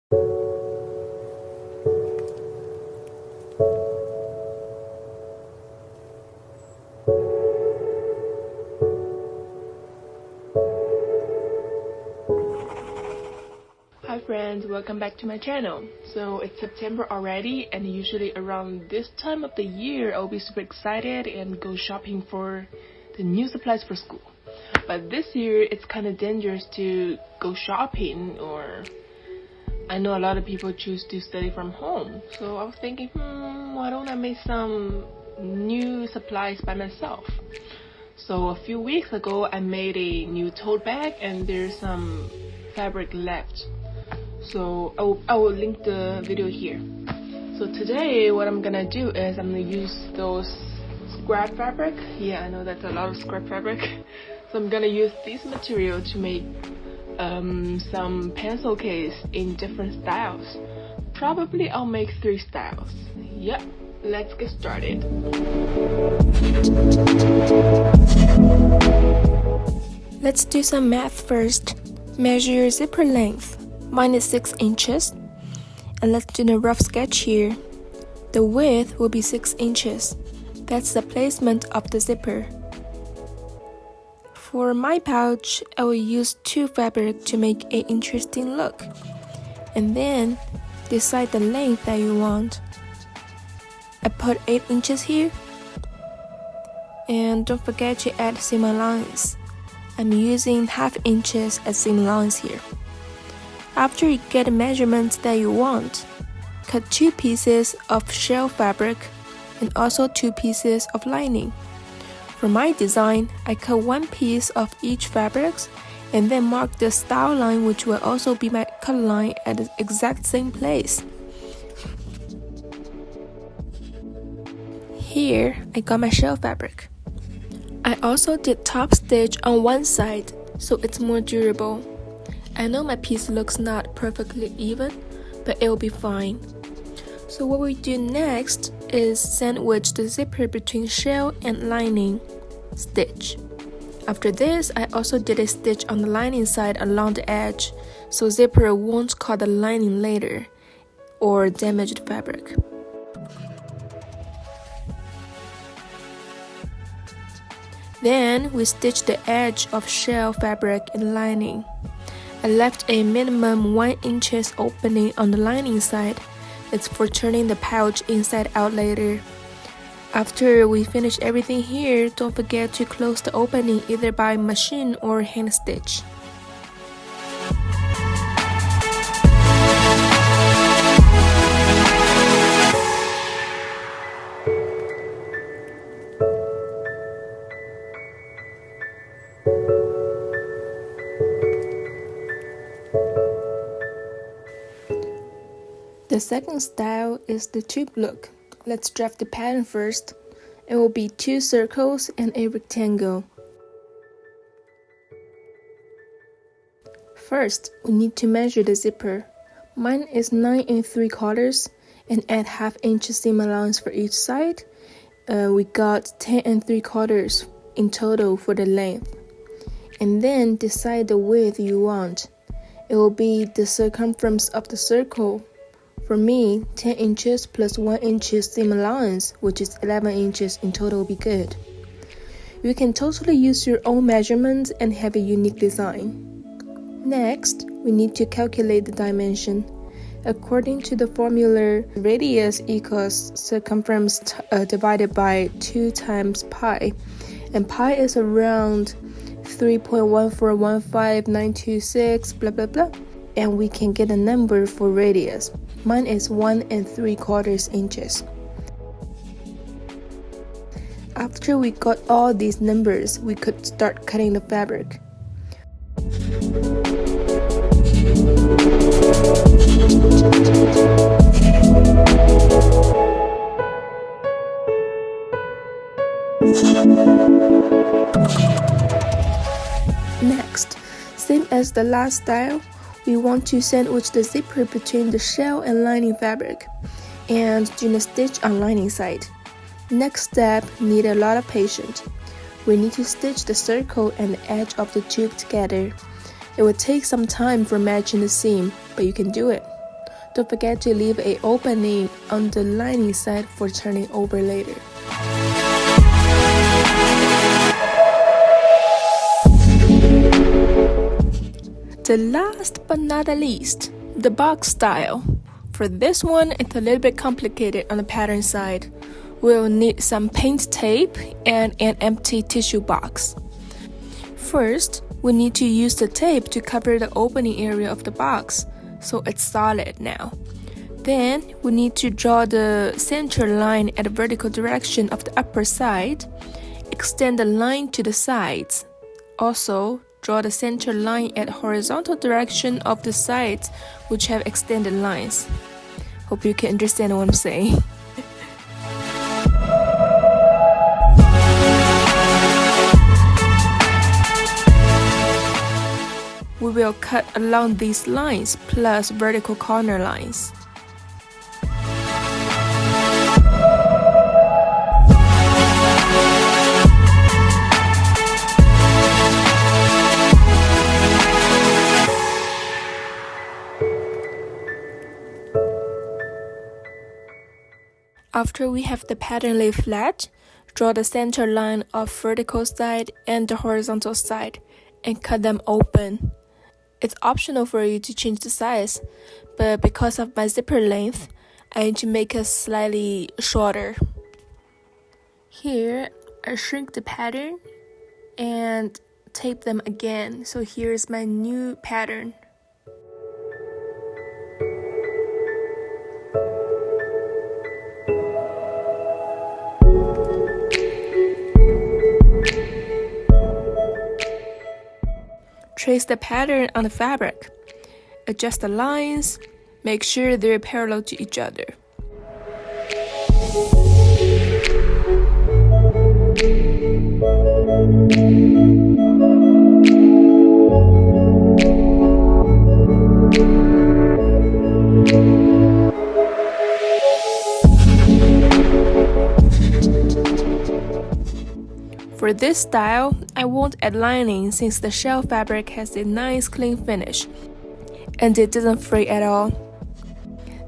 Hi friends, welcome back to my channel. So it's September already, and usually around this time of the year I'll be super excited and go shopping for the new supplies for school. But this year it's kind of dangerous to go shopping, or I know a lot of people choose to study from home. So I was thinking, why don't I make some new supplies by myself? So a few weeks ago I made a new tote bag and there's some fabric left. So I will link the video here. So today what I'm gonna do is I'm gonna use those scrap fabric. Yeah, I know that's a lot of scrap fabric. So I'm gonna use this material to make some pencil case in different styles. Probably I'll make 3 styles. Yep, let's get started. Let's do some math first. Measure your zipper length. Mine is 6 inches. And let's do the rough sketch here. The width will be 6 inches. That's the placement of the zipper. For my pouch, I will use 2 fabric to make an interesting look. And then decide the length that you want. I put 8 inches here. And don't forget to add seam allowance. I'm using 1/2 inches as seam allowance here. After you get the measurements that you want, cut 2 pieces of shell fabric and also 2 pieces of lining. For my design, I cut 1 piece of each fabrics and then mark the style line, which will also be my cut line, at the exact same place. Here, I got my shell fabric. I also did top stitch on one side, so it's more durable. I know my piece looks not perfectly even, but it will be fine. So what we do next is sandwich the zipper between shell and lining stitch. After this, I also did a stitch on the lining side along the edge, so zipper won't cut the lining later or damage the fabric. Then we stitch the edge of shell fabric and lining. I left a minimum 1 inches opening on the lining side. It's for turning the pouch inside out later. After we finish everything here, don't forget to close the opening either by machine or hand stitch. The second style is the tube look. Let's draft the pattern first. It will be 2 circles and a rectangle. First, we need to measure the zipper. Mine is 9 3/4 and add 1/2 inch seam allowance for each side. We got 10 3/4 in total for the length. And then decide the width you want. It will be the circumference of the circle. For me, 10 inches plus 1 inch seam allowance, which is 11 inches in total, will be good. You can totally use your own measurements and have a unique design. Next, we need to calculate the dimension. According to the formula, radius equals circumference divided by 2 times pi, and pi is around 3.1415926 blah blah blah, and we can get a number for radius. Mine is 1 3/4 inches. After we got all these numbers, we could start cutting the fabric. Next, same as the last style, we want to sandwich the zipper between the shell and lining fabric and do a stitch on lining side. Next step, need a lot of patience. We need to stitch the circle and the edge of the tube together. It will take some time for matching the seam, but you can do it. Don't forget to leave an opening on the lining side for turning over later. The last but not the least, the box style. For this one, it's a little bit complicated on the pattern side. We'll need some paint tape and an empty tissue box. First, we need to use the tape to cover the opening area of the box, so it's solid now. Then, we need to draw the center line at the vertical direction of the upper side. Extend the line to the sides. Also, draw the center line at horizontal direction of the sides which have extended lines. Hope you can understand what I'm saying. We will cut along these lines plus vertical corner lines. After we have the pattern laid flat, draw the center line of vertical side and the horizontal side and cut them open. It's optional for you to change the size, but because of my zipper length, I need to make it slightly shorter. Here, I shrink the pattern and tape them again. So here's my new pattern. Trace the pattern on the fabric. Adjust the lines. Make sure they're parallel to each other. For this style, I won't add lining since the shell fabric has a nice clean finish and it doesn't fray at all.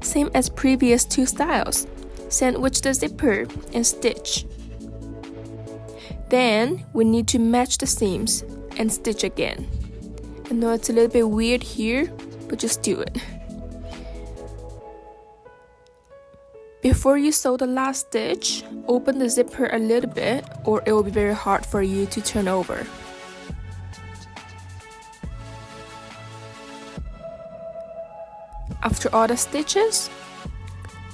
Same as previous two styles, sandwich the zipper and stitch. Then we need to match the seams and stitch again. I know it's a little bit weird here, but just do it. Before you sew the last stitch, open the zipper a little bit or it will be very hard for you to turn over. After all the stitches,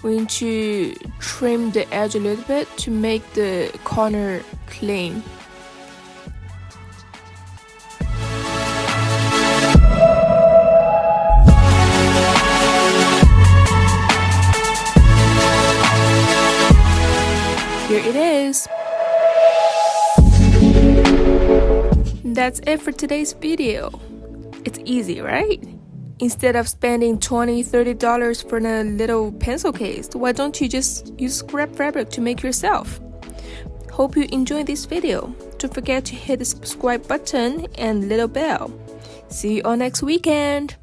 we need to trim the edge a little bit to make the corner clean. Here it is. That's it for today's video. It's easy, right? Instead of spending $20–30 for a little pencil case, why don't you just use scrap fabric to make yourself? Hope you enjoyed this video. Don't forget to hit the subscribe button and little bell. See you all next weekend.